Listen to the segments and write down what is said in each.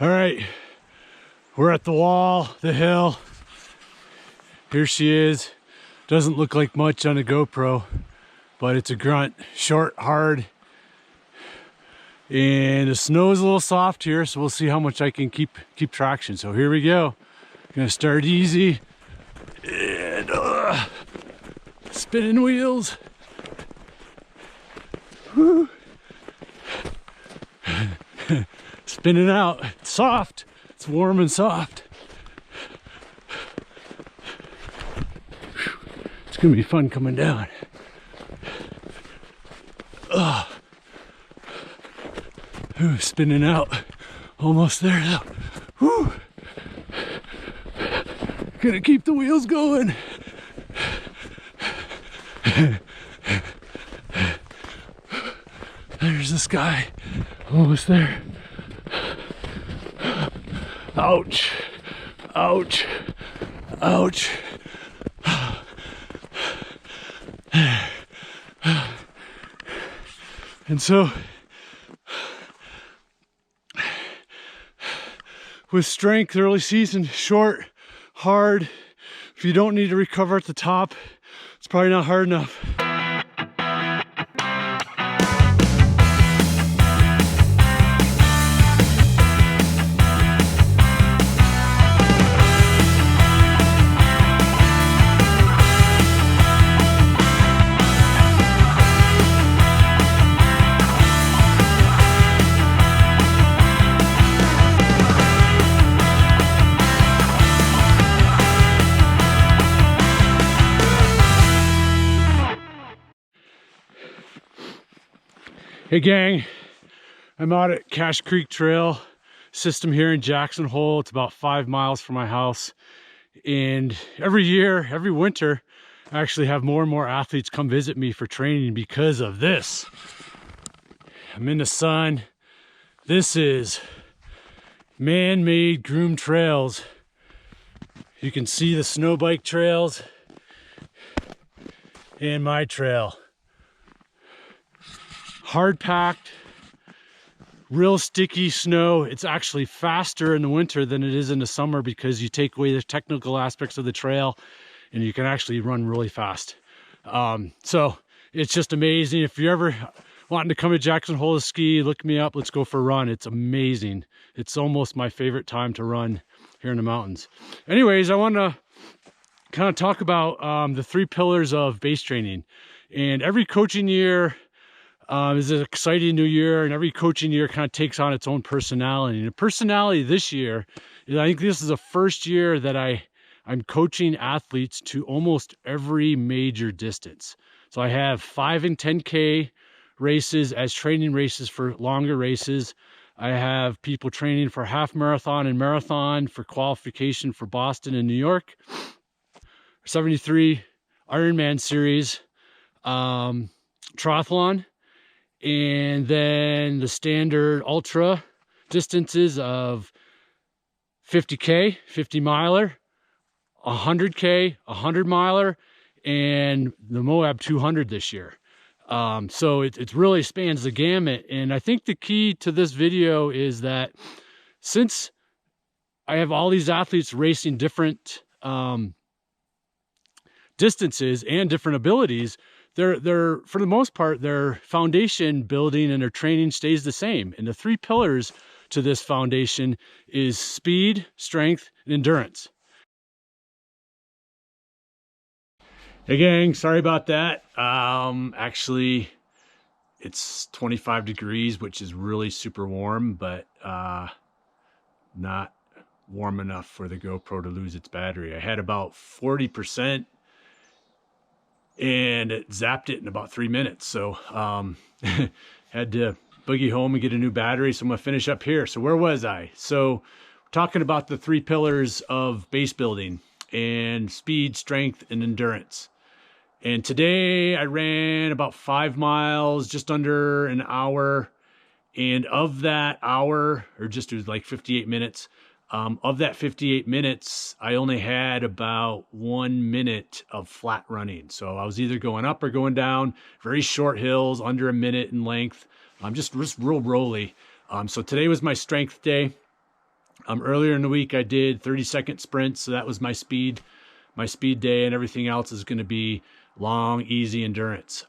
All right, we're at the wall, the hill. Here she is. Doesn't look like much on a GoPro, but it's a grunt, short, hard. And the snow is a little soft here, so we'll see how much I can keep traction. So here we go. Gonna start easy. And spinning wheels. Woo. Spinning out. It's soft. It's warm and soft. It's gonna be fun coming down. Ooh, spinning out. Almost there now. Woo. Gonna keep the wheels going. There's the sky. Almost there. Ouch. Ouch. Ouch. And so, with strength, early season, short, hard. If you don't need to recover at the top, it's probably not hard enough. Hey gang, I'm out at Cache Creek Trail system here in Jackson Hole. It's about 5 miles from my house. And every year, every winter, I actually have more and more athletes come visit me for training because of this. I'm in the sun. This is man-made groomed trails. You can see the snow bike trails and my trail. Hard packed, real sticky snow. It's actually faster in the winter than it is in the summer because you take away the technical aspects of the trail and you can actually run really fast. So it's just amazing. If you're ever wanting to come to Jackson Hole to ski, look me up. Let's go for a run. It's amazing. It's almost my favorite time to run here in the mountains. Anyways, I want to kind of talk about the 3 pillars of base training. And every coaching year, is an exciting new year, and every coaching year kind of takes on its own personality. And the personality this year is, I think this is the first year that I'm coaching athletes to almost every major distance. So I have 5 and 10K races as training races for longer races. I have people training for half marathon and marathon for qualification for Boston and New York. 73 Ironman series, triathlon. And then the standard ultra distances of 50K, 50 miler, 100K, 100 miler, and the Moab 200 this year. So it really spans the gamut. And I think the key to this video is that since I have all these athletes racing different distances and different abilities, they're for the most part, their foundation building and their training stays the same. And the 3 pillars to this foundation is speed, strength, and endurance. Hey gang, sorry about that. Actually, it's 25 degrees, which is really super warm, but not warm enough for the GoPro to lose its battery. I had about 40%. And it zapped it in about 3 minutes. So had to boogie home and get a new battery. So I'm gonna finish up here. So where was I? So we're talking about the 3 pillars of base building and speed, strength, and endurance. And today I ran about 5 miles, just under an hour. And of that hour, or just it was like 58 minutes, of that 58 minutes, I only had about 1 minute of flat running. So I was either going up or going down, very short hills, under a minute in length. Just real rolly. So today was my strength day. Earlier in the week, I did 30-second sprints. So that was my speed day, and everything else is going to be long, easy endurance.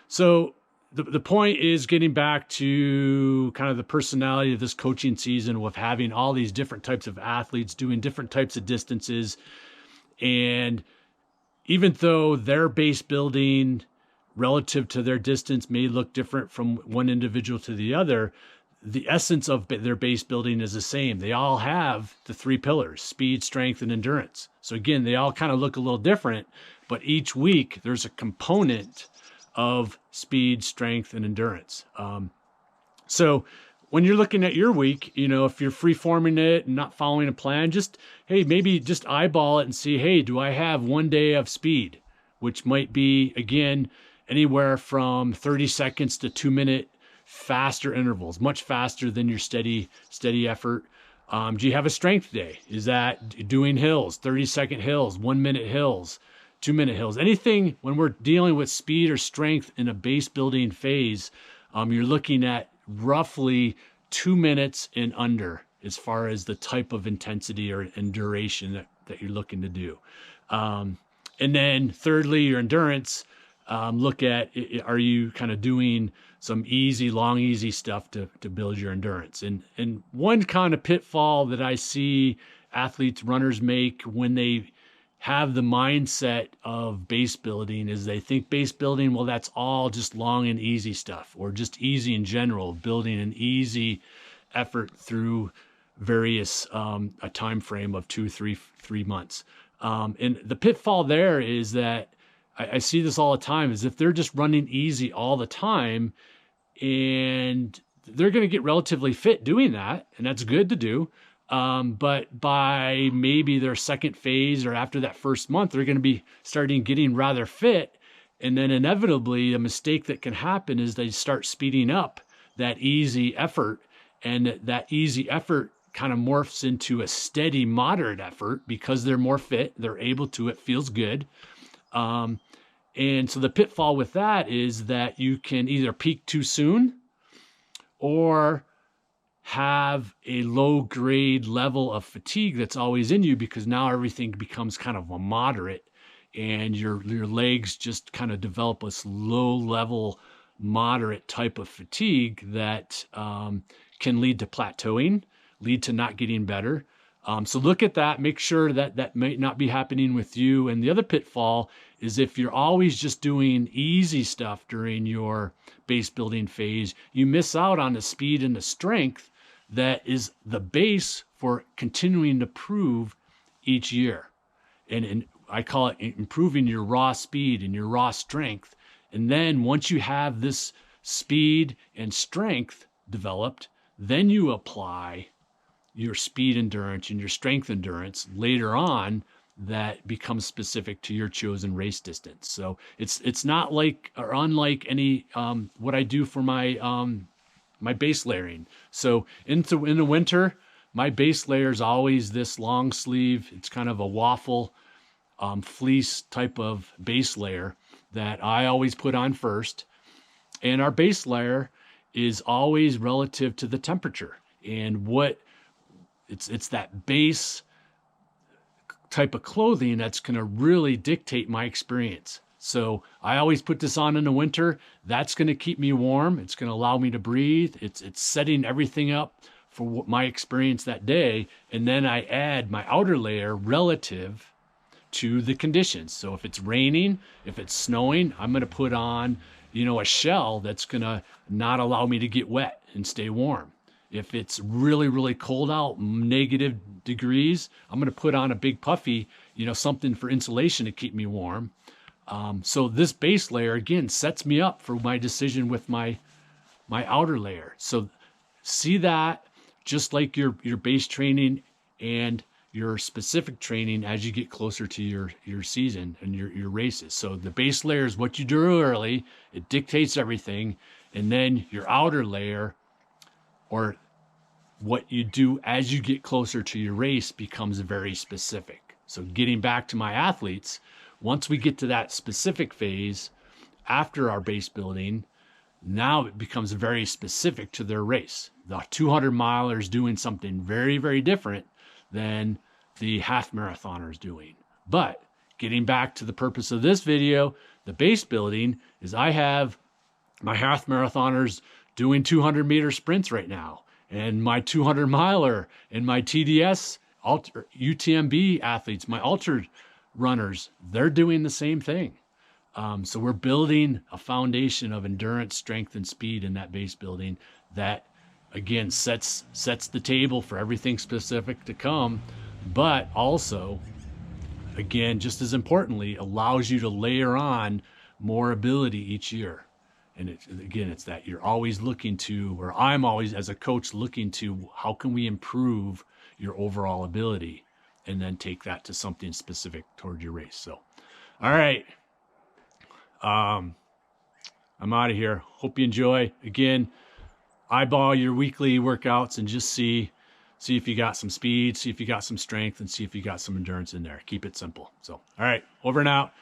So the point is getting back to kind of the personality of this coaching season with having all these different types of athletes doing different types of distances. And even though their base building relative to their distance may look different from one individual to the other, the essence of their base building is the same. They all have the 3 pillars: speed, strength, and endurance. So again, they all kind of look a little different, but each week there's a component of speed, strength, and endurance. So when you're looking at your week, if you're free forming it and not following a plan, maybe just eyeball it and see, hey, do I have 1 day of speed, which might be, again, anywhere from 30 seconds to 2-minute faster intervals, much faster than your steady effort. Do you have a strength day? Is that doing hills, 30-second hills, 1-minute hills, 2-minute hills? Anything when we're dealing with speed or strength in a base building phase, you're looking at roughly 2 minutes and under as far as the type of intensity and duration that you're looking to do. And then thirdly, your endurance. Look at, are you kind of doing some easy stuff to build your endurance? And one kind of pitfall that I see athletes, runners make when they have the mindset of base building is they think base building, well, that's all just long and easy stuff, or just easy in general, building an easy effort through various a time frame of 3 months. And the pitfall there is that I see this all the time, is if they're just running easy all the time, and they're going to get relatively fit doing that, and that's good to do. But by maybe their second phase or after that first month, they're going to be getting rather fit. And then inevitably a mistake that can happen is they start speeding up that easy effort, and that easy effort kind of morphs into a steady, moderate effort because they're more fit, they're able to, it feels good. And so the pitfall with that is that you can either peak too soon or have a low grade level of fatigue that's always in you, because now everything becomes kind of a moderate, and your legs just kind of develop this low level, moderate type of fatigue that can lead to plateauing, lead to not getting better. So look at that, make sure that might not be happening with you. And the other pitfall is if you're always just doing easy stuff during your base building phase, you miss out on the speed and the strength that is the base for continuing to prove each year. And I call it improving your raw speed and your raw strength. And then once you have this speed and strength developed, then you apply your speed endurance and your strength endurance later on that becomes specific to your chosen race distance. So it's not like or unlike any what I do for my my base layering. So in the winter, my base layer is always this long sleeve. It's kind of a waffle fleece type of base layer that I always put on first. And our base layer is always relative to the temperature, and what it's that base type of clothing that's going to really dictate my experience. So I always put this on in the winter. That's going to keep me warm. It's going to allow me to breathe. It's setting everything up for my experience that day. And then I add my outer layer relative to the conditions. So if it's raining, if it's snowing, I'm going to put on, a shell that's going to not allow me to get wet and stay warm. If it's really, really cold out, negative degrees, I'm going to put on a big puffy, something for insulation to keep me warm. So this base layer, again, sets me up for my decision with my outer layer. So see that just like your base training and your specific training as you get closer to your season and your races. So the base layer is what you do early. It dictates everything. And then your outer layer, or what you do as you get closer to your race, becomes very specific. So getting back to my athletes, once we get to that specific phase after our base building, now it becomes very specific to their race. The 200 miler is doing something very, very different than the half marathoner is doing. But getting back to the purpose of this video, the base building is I have my half marathoners doing 200 meter sprints right now, and my 200 miler and my TDS UTMB athletes, my ultra runners, they're doing the same thing. So we're building a foundation of endurance, strength, and speed in that base building that, again, sets the table for everything specific to come, but also, again, just as importantly, allows you to layer on more ability each year. And it's that you're always looking to, or I'm always as a coach looking to, how can we improve your overall ability, and then take that to something specific toward your race. So, all right. I'm out of here. Hope you enjoy. Again, eyeball your weekly workouts and just see if you got some speed, see if you got some strength, and see if you got some endurance in there. Keep it simple. So, all right, over and out.